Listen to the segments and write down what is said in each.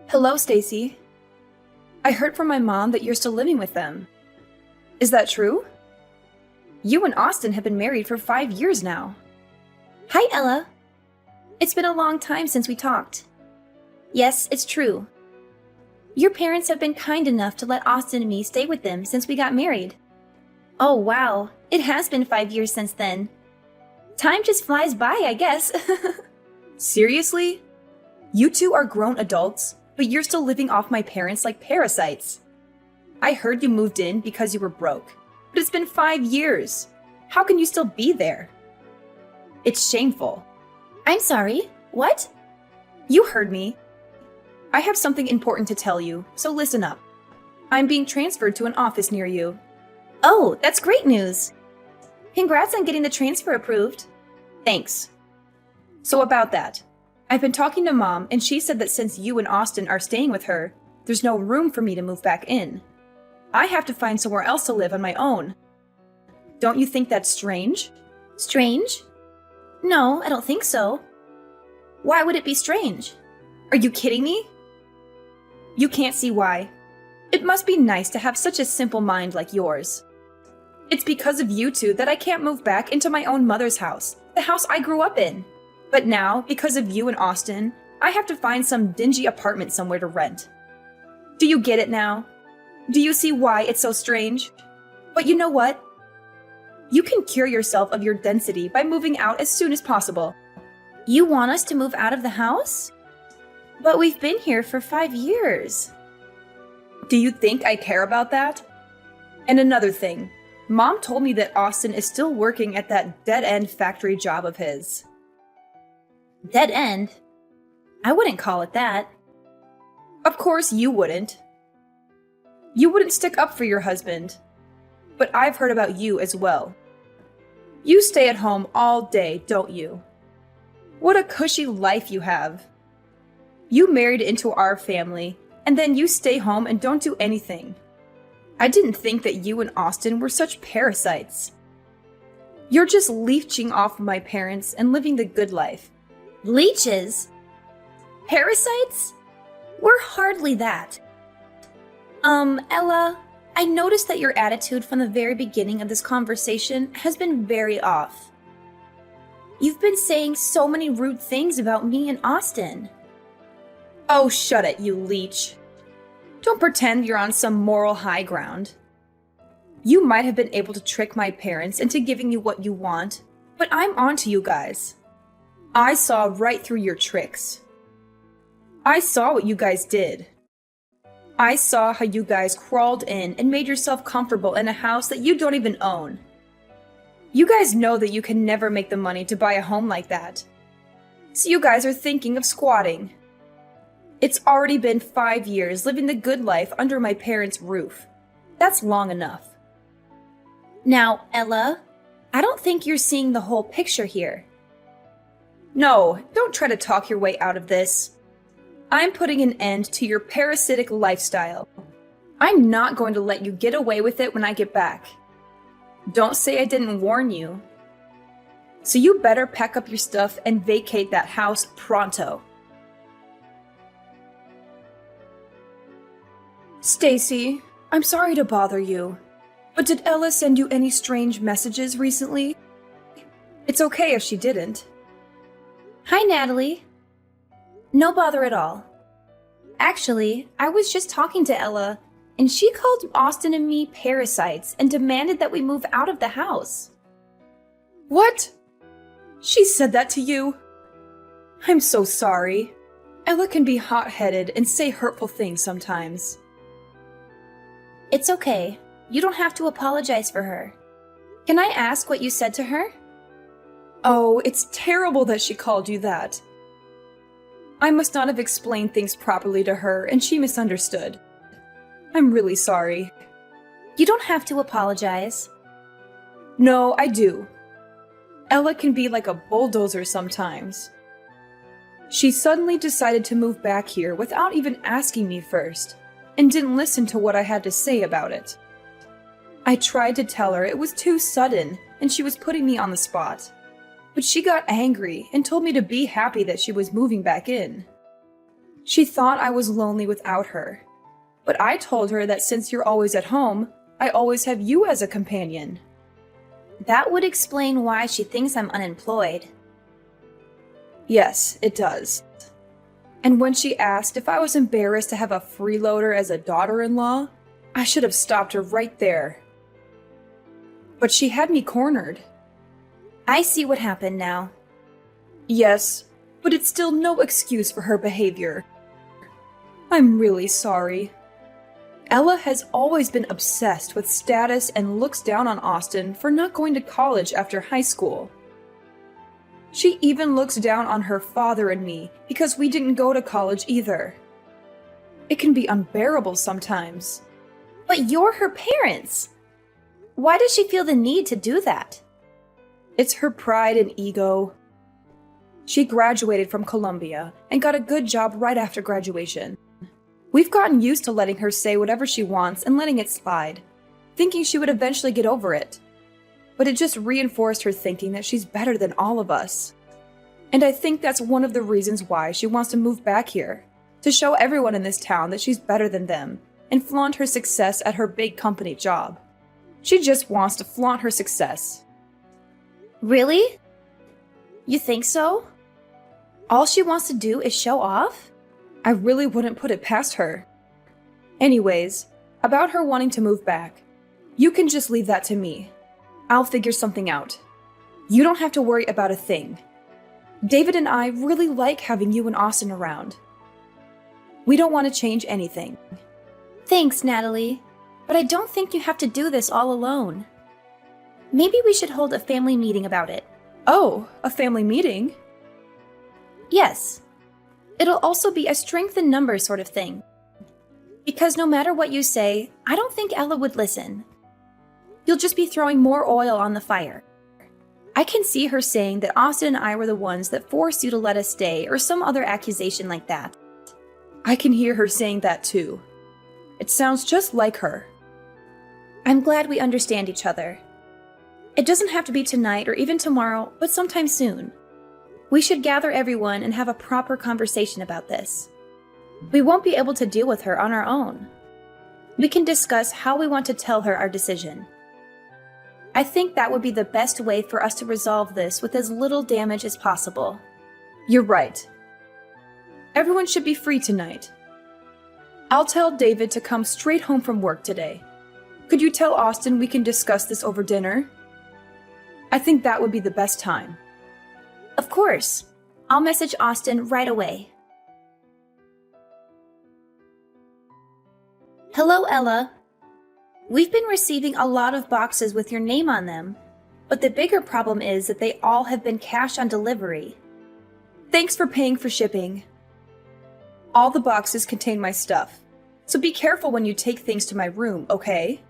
Hello, Stacy. I heard from my mom that you're still living with them. Is that true? You and Austin have been married for 5 years now. Hi, Ella. It's been a long time since we talked. Yes, it's true. Your parents have been kind enough to let Austin and me stay with them since we got married. Oh, wow. It has been 5 years since then. Time just flies by, I guess. Seriously? You two are grown adults, but you're still living off my parents like parasites. I heard you moved in because you were broke, but it's been 5 years. How can you still be there? It's shameful. I'm sorry. What? You heard me. I have something important to tell you, so listen up. I'm being transferred to an office near you. Oh, that's great news. Congrats on getting the transfer approved. Thanks. So about that, I've been talking to Mom, and she said that since you and Austin are staying with her, there's no room for me to move back in. I have to find somewhere else to live on my own. Don't you think that's strange? Strange? No, I don't think so. Why would it be strange? Are you kidding me? You can't see why. It must be nice to have such a simple mind like yours. It's because of you two that I can't move back into my own mother's house, the house I grew up in. But now, because of you and Austin, I have to find some dingy apartment somewhere to rent. Do you get it now? Do you see why it's so strange? But you know what? You can cure yourself of your density by moving out as soon as possible. You want us to move out of the house? But we've been here for 5 years. Do you think I care about that? And another thing, Mom told me that Austin is still working at that dead-end factory job of his. Dead end? I wouldn't call it that. Of course you wouldn't. You wouldn't stick up for your husband. But I've heard about you as well. You stay at home all day, don't you? What a cushy life you have. You married into our family, and then you stay home and don't do anything. I didn't think that you and Austin were such parasites. You're just leeching off my parents and living the good life. Leeches? Parasites? We're hardly that. Ella, I noticed that your attitude from the very beginning of this conversation has been very off. You've been saying so many rude things about me and Austin. Oh, shut it, you leech. Don't pretend you're on some moral high ground. You might have been able to trick my parents into giving you what you want, but I'm on to you guys. I saw right through your tricks. I saw what you guys did. I saw how you guys crawled in and made yourself comfortable in a house that you don't even own. You guys know that you can never make the money to buy a home like that. So you guys are thinking of squatting. It's already been 5 years living the good life under my parents' roof. That's long enough. Now, Ella, I don't think you're seeing the whole picture here. No, don't try to talk your way out of this. I'm putting an end to your parasitic lifestyle. I'm not going to let you get away with it when I get back. Don't say I didn't warn you. So you better pack up your stuff and vacate that house pronto. Stacy, I'm sorry to bother you, but did Ella send you any strange messages recently? It's okay if she didn't. Hi, Natalie. No bother at all. Actually, I was just talking to Ella, and she called Austin and me parasites and demanded that we move out of the house. What? She said that to you? I'm so sorry. Ella can be hot-headed and say hurtful things sometimes. It's okay. You don't have to apologize for her. Can I ask what you said to her? Oh, it's terrible that she called you that. I must not have explained things properly to her, and she misunderstood. I'm really sorry. You don't have to apologize. No, I do. Ella can be like a bulldozer sometimes. She suddenly decided to move back here without even asking me first, and didn't listen to what I had to say about it. I tried to tell her it was too sudden, and she was putting me on the spot. But she got angry and told me to be happy that she was moving back in. She thought I was lonely without her. But I told her that since you're always at home, I always have you as a companion. That would explain why she thinks I'm unemployed. Yes, it does. And when she asked if I was embarrassed to have a freeloader as a daughter-in-law, I should have stopped her right there. But she had me cornered. I see what happened now. Yes, but it's still no excuse for her behavior. I'm really sorry. Ella has always been obsessed with status and looks down on Austin for not going to college after high school. She even looks down on her father and me because we didn't go to college either. It can be unbearable sometimes. But you're her parents. Why does she feel the need to do that? It's her pride and ego. She graduated from Columbia and got a good job right after graduation. We've gotten used to letting her say whatever she wants and letting it slide, thinking she would eventually get over it. But it just reinforced her thinking that she's better than all of us. And I think that's one of the reasons why she wants to move back here, to show everyone in this town that she's better than them and flaunt her success at her big company job. She just wants to flaunt her success. Really? You think so? All she wants to do is show off? I really wouldn't put it past her. Anyways, about her wanting to move back, you can just leave that to me. I'll figure something out. You don't have to worry about a thing. David and I really like having you and Austin around. We don't want to change anything. Thanks, Natalie. But I don't think you have to do this all alone. Maybe we should hold a family meeting about it. Oh, a family meeting? Yes. It'll also be a strength in numbers sort of thing. Because no matter what you say, I don't think Ella would listen. You'll just be throwing more oil on the fire. I can see her saying that Austin and I were the ones that forced you to let us stay, or some other accusation like that. I can hear her saying that too. It sounds just like her. I'm glad we understand each other. It doesn't have to be tonight or even tomorrow, but sometime soon. We should gather everyone and have a proper conversation about this. We won't be able to deal with her on our own. We can discuss how we want to tell her our decision. I think that would be the best way for us to resolve this with as little damage as possible. You're right. Everyone should be free tonight. I'll tell David to come straight home from work today. Could you tell Austin we can discuss this over dinner? I think that would be the best time. Of course. I'll message Austin right away. Hello, Ella. We've been receiving a lot of boxes with your name on them, but the bigger problem is that they all have been cash on delivery. Thanks for paying for shipping. All the boxes contain my stuff, so be careful when you take things to my room, okay?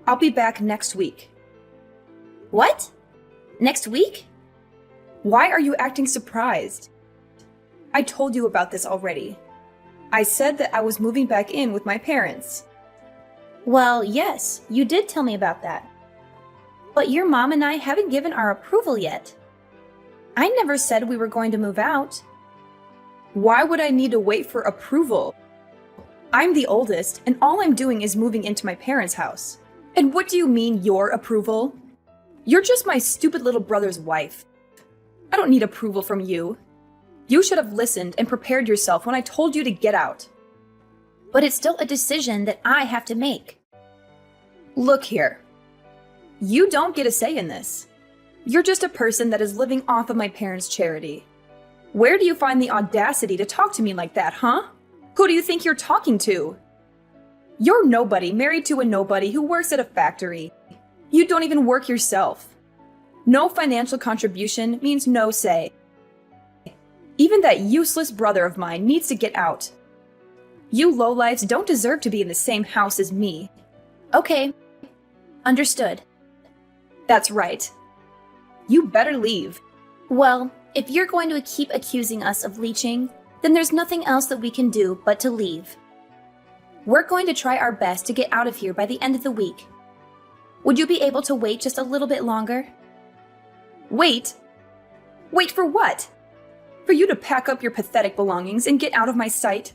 I'll be back next week. What? Next week? Why are you acting surprised? I told you about this already. I said that I was moving back in with my parents. Well, yes, you did tell me about that. But your mom and I haven't given our approval yet. I never said we were going to move out. Why would I need to wait for approval? I'm the oldest, and all I'm doing is moving into my parents' house. And what do you mean, your approval? You're just my stupid little brother's wife. I don't need approval from you. You should have listened and prepared yourself when I told you to get out. But it's still a decision that I have to make. Look here. You don't get a say in this. You're just a person that is living off of my parents' charity. Where do you find the audacity to talk to me like that, huh? Who do you think you're talking to? You're nobody married to a nobody who works at a factory. You don't even work yourself. No financial contribution means no say. Even that useless brother of mine needs to get out. You lowlifes don't deserve to be in the same house as me. Okay. Understood. That's right. You better leave. Well, if you're going to keep accusing us of leeching, then there's nothing else that we can do but to leave. We're going to try our best to get out of here by the end of the week. Would you be able to wait just a little bit longer? Wait? Wait for what? For for you to pack up your pathetic belongings and get out of my sight?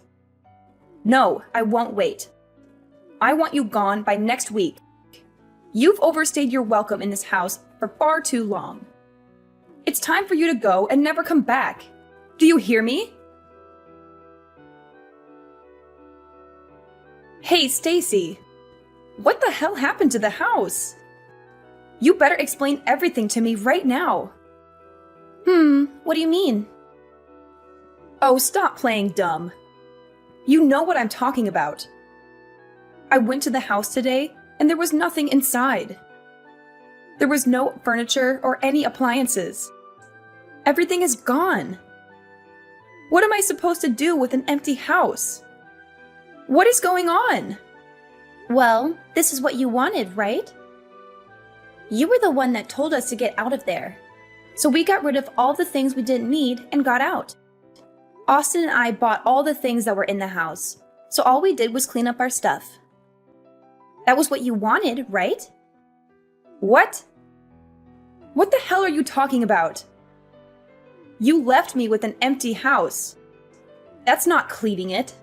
No, I won't wait. I want you gone by next week. You've overstayed your welcome in this house for far too long. It's time for you to go and never come back. Do you hear me? Hey, Stacy. What the hell happened to the house? You better explain everything to me right now. What do you mean? Oh, stop playing dumb. You know what I'm talking about. I went to the house today, and there was nothing inside. There was no furniture or any appliances. Everything is gone. What am I supposed to do with an empty house? What is going on? Well, this is what you wanted, right? You were the one that told us to get out of there. So we got rid of all the things we didn't need and got out. Austin and I bought all the things that were in the house, so all we did was clean up our stuff. That was what you wanted, right? What? What the hell are you talking about? You left me with an empty house. That's not cleaning it.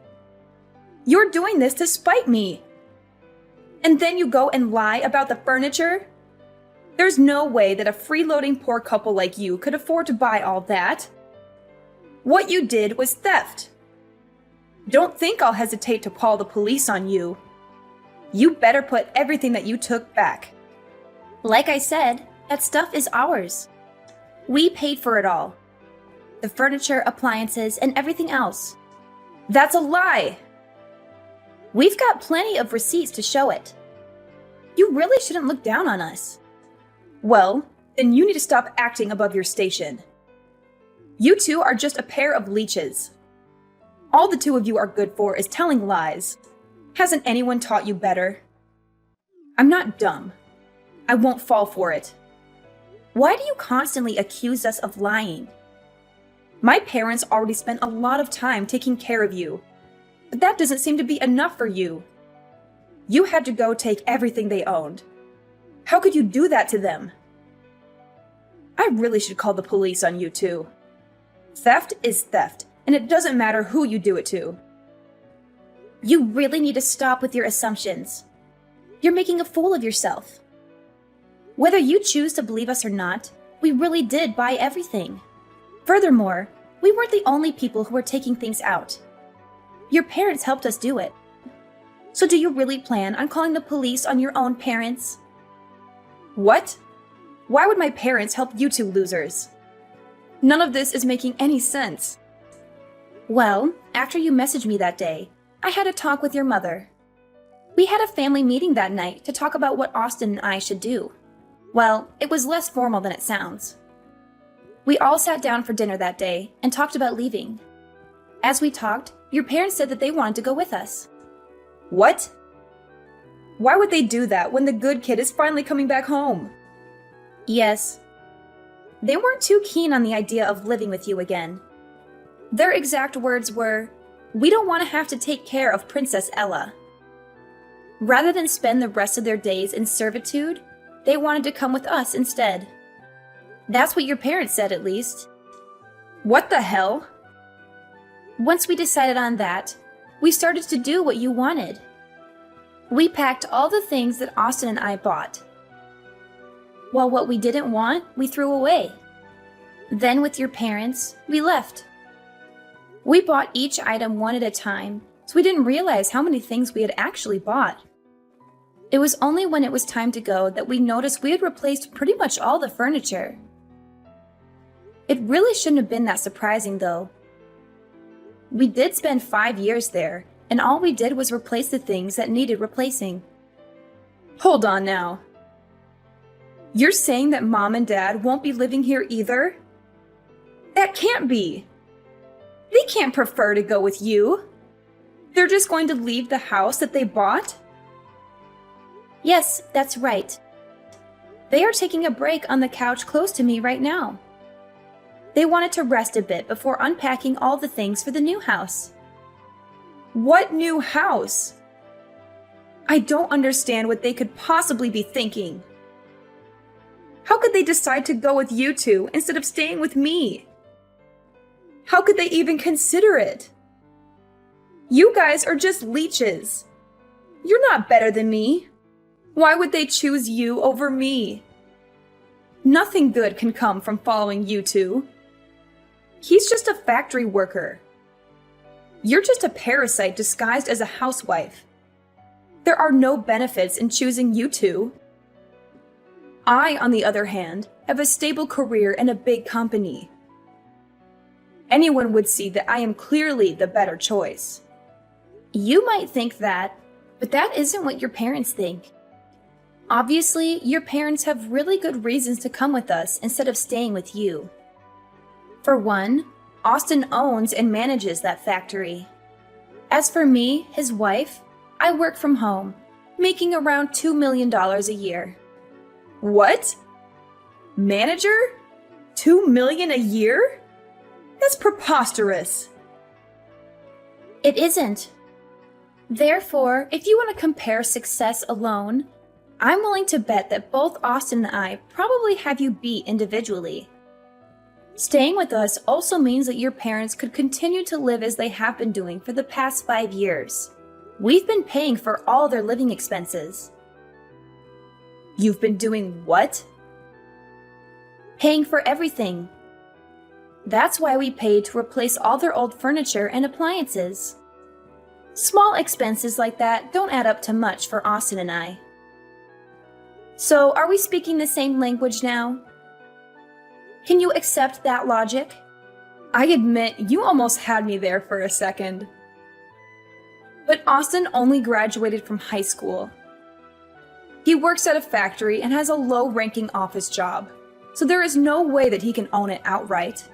You're doing this to spite me. And then you go and lie about the furniture? There's no way that a freeloading poor couple like you could afford to buy all that. What you did was theft. Don't think I'll hesitate to call the police on you. You better put everything that you took back. Like I said, that stuff is ours. We paid for it all. The furniture, appliances, and everything else. That's a lie! We've got plenty of receipts to show it. You really shouldn't look down on us. Well, then you need to stop acting above your station. You two are just a pair of leeches. All the two of you are good for is telling lies. Hasn't anyone taught you better? I'm not dumb. I won't fall for it. Why do you constantly accuse us of lying? My parents already spent a lot of time taking care of you, but that doesn't seem to be enough for you. You had to go take everything they owned. How could you do that to them? I really should call the police on you two. Theft is theft, and it doesn't matter who you do it to. You really need to stop with your assumptions. You're making a fool of yourself. Whether you choose to believe us or not, we really did buy everything. Furthermore, we weren't the only people who were taking things out. Your parents helped us do it. So do you really plan on calling the police on your own parents? What? Why would my parents help you two losers? None of this is making any sense. Well, after you messaged me that day, I had a talk with your mother. We had a family meeting that night to talk about what Austin and I should do. Well, it was less formal than it sounds. We all sat down for dinner that day and talked about leaving. As we talked, your parents said that they wanted to go with us. What? Why would they do that when the good kid is finally coming back home? Yes. They weren't too keen on the idea of living with you again. Their exact words were, "We don't want to have to take care of Princess Ella." Rather than spend the rest of their days in servitude, they wanted to come with us instead. That's what your parents said, at least. What the hell? Once we decided on that, we started to do what you wanted. We packed all the things that Austin and I bought. While what we didn't want, we threw away. Then with your parents, we left. We bought each item one at a time, so we didn't realize how many things we had actually bought. It was only when it was time to go that we noticed we had replaced pretty much all the furniture. It really shouldn't have been that surprising, though. We did spend 5 years there, and all we did was replace the things that needed replacing. Hold on now. You're saying that Mom and Dad won't be living here either? That can't be. They can't prefer to go with you. They're just going to leave the house that they bought? Yes, that's right. They are taking a break on the couch close to me right now. They wanted to rest a bit before unpacking all the things for the new house. What new house? I don't understand what they could possibly be thinking. How could they decide to go with you two instead of staying with me? How could they even consider it? You guys are just leeches. You're not better than me. Why would they choose you over me? Nothing good can come from following you two. He's just a factory worker. You're just a parasite disguised as a housewife. There are no benefits in choosing you two. I, on the other hand, have a stable career in a big company. Anyone would see that I am clearly the better choice. You might think that, but that isn't what your parents think. Obviously, your parents have really good reasons to come with us instead of staying with you. For one, Austin owns and manages that factory. As for me, his wife, I work from home, making around $2 million a year. What? Manager? $2 million a year? That's preposterous. It isn't. Therefore, if you want to compare success alone, I'm willing to bet that both Austin and I probably have you beat individually. Staying with us also means that your parents could continue to live as they have been doing for the past 5 years. We've been paying for all their living expenses. You've been doing what? Paying for everything. That's why we paid to replace all their old furniture and appliances. Small expenses like that don't add up to much for Austin and I. So, are we speaking the same language now? Can you accept that logic? I admit you almost had me there for a second. But Austin only graduated from high school. He works at a factory and has a low-ranking office job, so there is no way that he can own it outright.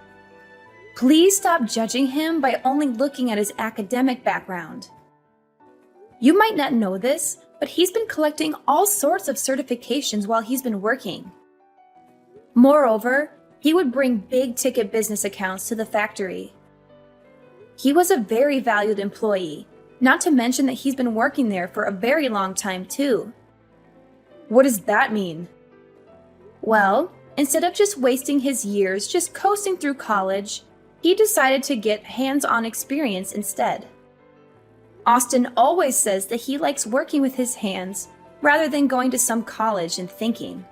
Please stop judging him by only looking at his academic background. You might not know this, but he's been collecting all sorts of certifications while he's been working. Moreover, he would bring big-ticket business accounts to the factory. He was a very valued employee, not to mention that he's been working there for a very long time too. What does that mean? Well, instead of just wasting his years just coasting through college, he decided to get hands-on experience instead. Austin always says that he likes working with his hands rather than going to some college and thinking.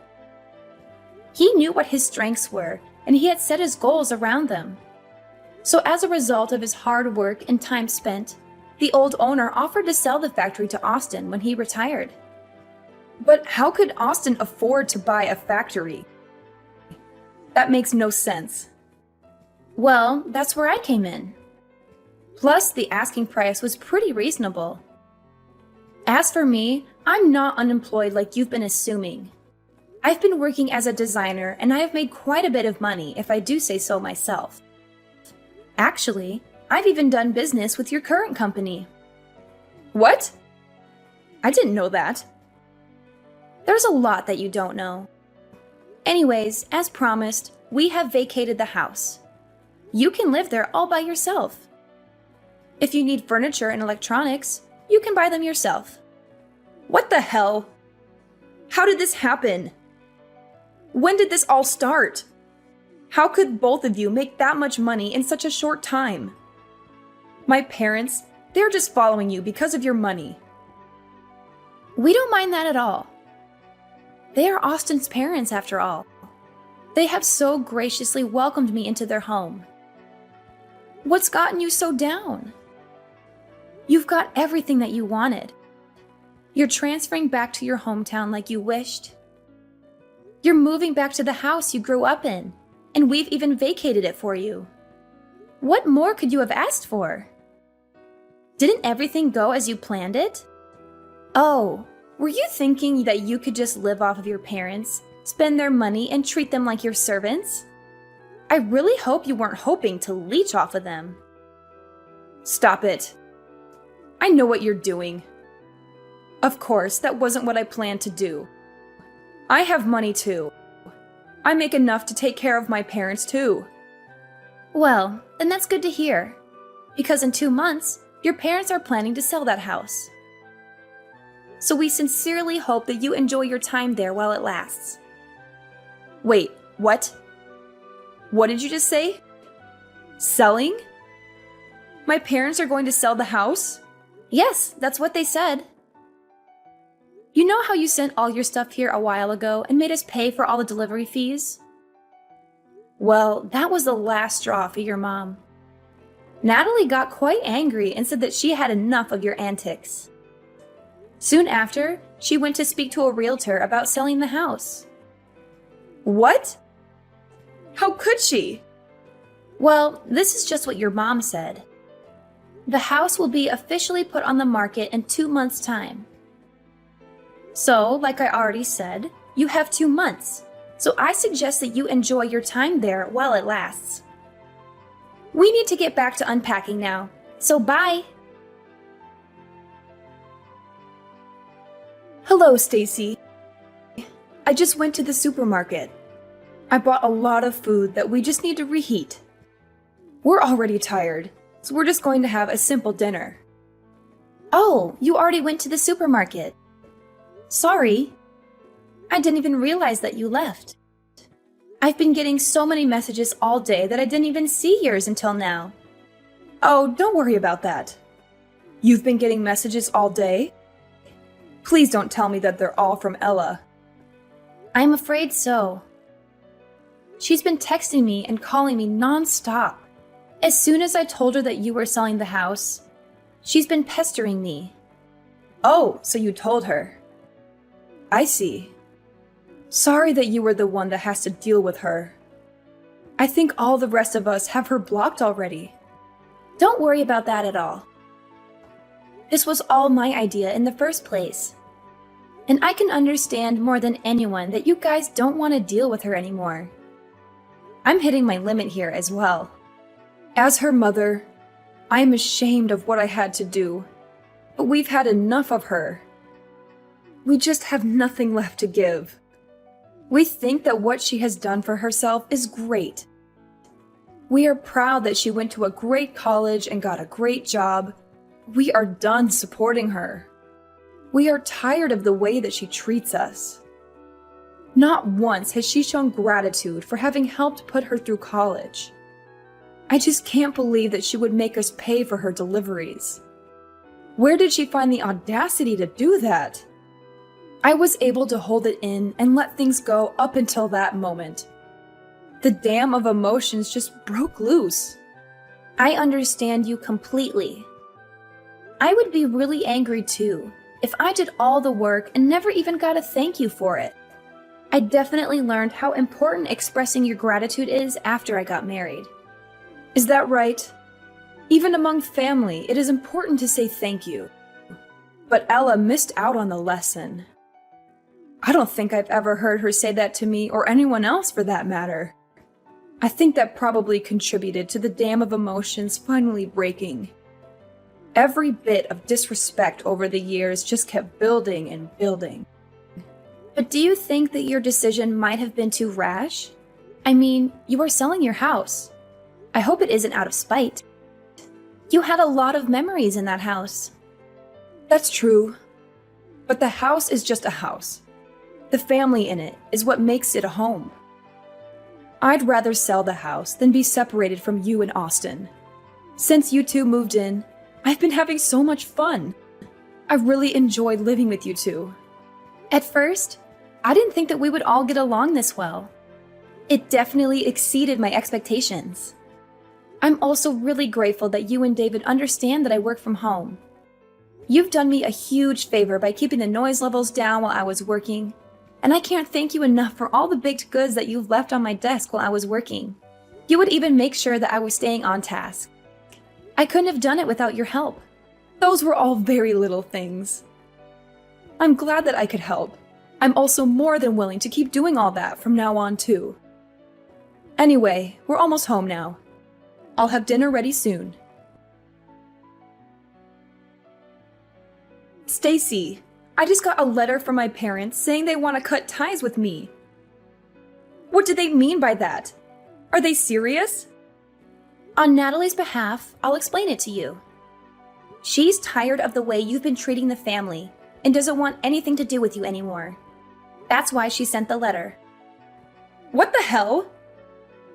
He knew what his strengths were, and he had set his goals around them. So as a result of his hard work and time spent, the old owner offered to sell the factory to Austin when he retired. But how could Austin afford to buy a factory? That makes no sense. Well, that's where I came in. Plus, the asking price was pretty reasonable. As for me, I'm not unemployed like you've been assuming. I've been working as a designer and I have made quite a bit of money, if I do say so myself. Actually, I've even done business with your current company. What? I didn't know that. There's a lot that you don't know. Anyways, as promised, we have vacated the house. You can live there all by yourself. If you need furniture and electronics, you can buy them yourself. What the hell? How did this happen? When did this all start? How could both of you make that much money in such a short time? My parents, they're just following you because of your money. We don't mind that at all. They are Austin's parents, after all. They have so graciously welcomed me into their home. What's gotten you so down? You've got everything that you wanted. You're transferring back to your hometown like you wished. You're moving back to the house you grew up in, and we've even vacated it for you. What more could you have asked for? Didn't everything go as you planned it? Oh, were you thinking that you could just live off of your parents, spend their money, and treat them like your servants? I really hope you weren't hoping to leech off of them. Stop it. I know what you're doing. Of course, that wasn't what I planned to do. I have money too. I make enough to take care of my parents too. Well, then that's good to hear. Because in 2 months, your parents are planning to sell that house. So we sincerely hope that you enjoy your time there while it lasts. Wait, what? What did you just say? Selling? My parents are going to sell the house? Yes, that's what they said. You know how you sent all your stuff here a while ago and made us pay for all the delivery fees? Well, that was the last straw for your mom. Natalie got quite angry and said that she had enough of your antics. Soon after, she went to speak to a realtor about selling the house. What? How could she? Well, this is just what your mom said. The house will be officially put on the market in 2 months' time. So, like I already said, you have 2 months. So I suggest that you enjoy your time there while it lasts. We need to get back to unpacking now, so bye! Hello, Stacy. I just went to the supermarket. I bought a lot of food that we just need to reheat. We're already tired, so we're just going to have a simple dinner. Oh, you already went to the supermarket. Sorry. I didn't even realize that you left. I've been getting so many messages all day that I didn't even see yours until now. Oh, don't worry about that. You've been getting messages all day? Please don't tell me that they're all from Ella. I'm afraid so. She's been texting me and calling me non-stop. As soon as I told her that you were selling the house, she's been pestering me. Oh, so you told her. I see. Sorry that you were the one that has to deal with her. I think all the rest of us have her blocked already. Don't worry about that at all. This was all my idea in the first place. And I can understand more than anyone that you guys don't want to deal with her anymore. I'm hitting my limit here as well. As her mother, I am ashamed of what I had to do, but we've had enough of her. We just have nothing left to give. We think that what she has done for herself is great. We are proud that she went to a great college and got a great job. We are done supporting her. We are tired of the way that she treats us. Not once has she shown gratitude for having helped put her through college. I just can't believe that she would make us pay for her deliveries. Where did she find the audacity to do that? I was able to hold it in and let things go up until that moment. The dam of emotions just broke loose. I understand you completely. I would be really angry too if I did all the work and never even got a thank you for it. I definitely learned how important expressing your gratitude is after I got married. Is that right? Even among family, it is important to say thank you. But Ella missed out on the lesson. I don't think I've ever heard her say that to me or anyone else for that matter. I think that probably contributed to the dam of emotions finally breaking. Every bit of disrespect over the years just kept building and building. But do you think that your decision might have been too rash? I mean, you are selling your house. I hope it isn't out of spite. You had a lot of memories in that house. That's true. But the house is just a house. The family in it is what makes it a home. I'd rather sell the house than be separated from you and Austin. Since you two moved in, I've been having so much fun. I really enjoyed living with you two. At first, I didn't think that we would all get along this well. It definitely exceeded my expectations. I'm also really grateful that you and David understand that I work from home. You've done me a huge favor by keeping the noise levels down while I was working, and I can't thank you enough for all the baked goods that you've left on my desk while I was working. You would even make sure that I was staying on task. I couldn't have done it without your help. Those were all very little things. I'm glad that I could help. I'm also more than willing to keep doing all that from now on too. Anyway, we're almost home now. I'll have dinner ready soon. Stacy, I just got a letter from my parents saying they want to cut ties with me. What do they mean by that? Are they serious? On Natalie's behalf, I'll explain it to you. She's tired of the way you've been treating the family and doesn't want anything to do with you anymore. That's why she sent the letter. What the hell?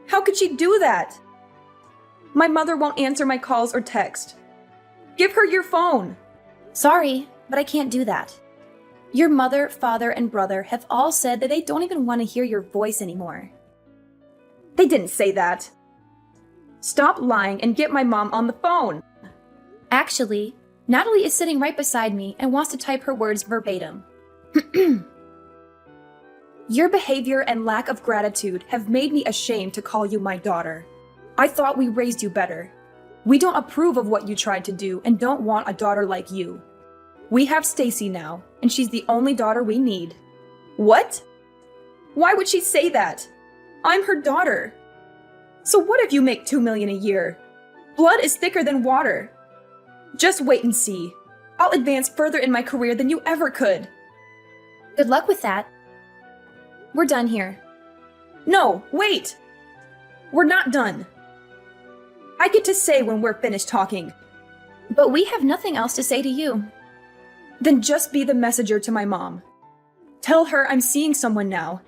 How could she do that? My mother won't answer my calls or text. Give her your phone. Sorry, but I can't do that. Your mother, father, and brother have all said that they don't even want to hear your voice anymore. They didn't say that. Stop lying and get my mom on the phone. Actually, Natalie is sitting right beside me and wants to type her words verbatim. Your behavior and lack of gratitude have made me ashamed to call you my daughter. I thought we raised you better. We don't approve of what you tried to do and don't want a daughter like you. We have Stacy now, and she's the only daughter we need. What? Why would she say that? I'm her daughter. So what if you make $2 million a year? Blood is thicker than water. Just wait and see. I'll advance further in my career than you ever could. Good luck with that. We're done here. No, wait! We're not done. I get to say when we're finished talking. But we have nothing else to say to you. Then just be the messenger to my mom. Tell her I'm seeing someone now,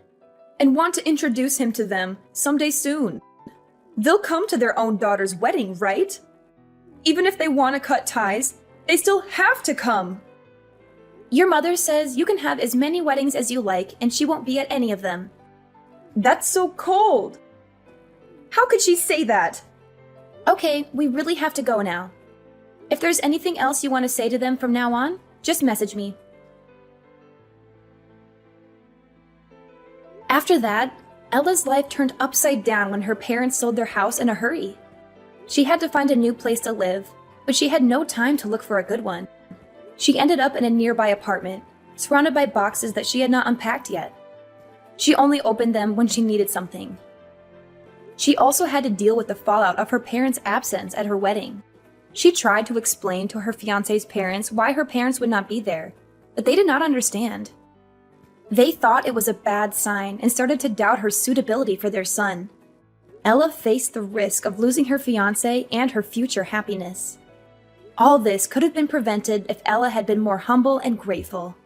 and want to introduce him to them someday soon. They'll come to their own daughter's wedding, right? Even if they want to cut ties, they still have to come. Your mother says you can have as many weddings as you like, and she won't be at any of them. That's so cold. How could she say that? Okay, we really have to go now. If there's anything else you want to say to them from now on, just message me. After that, Ella's life turned upside down when her parents sold their house in a hurry. She had to find a new place to live, but she had no time to look for a good one. She ended up in a nearby apartment, surrounded by boxes that she had not unpacked yet. She only opened them when she needed something. She also had to deal with the fallout of her parents' absence at her wedding. She tried to explain to her fiancé's parents why her parents would not be there, but they did not understand. They thought it was a bad sign and started to doubt her suitability for their son. Ella faced the risk of losing her fiancé and her future happiness. All this could have been prevented if Ella had been more humble and grateful.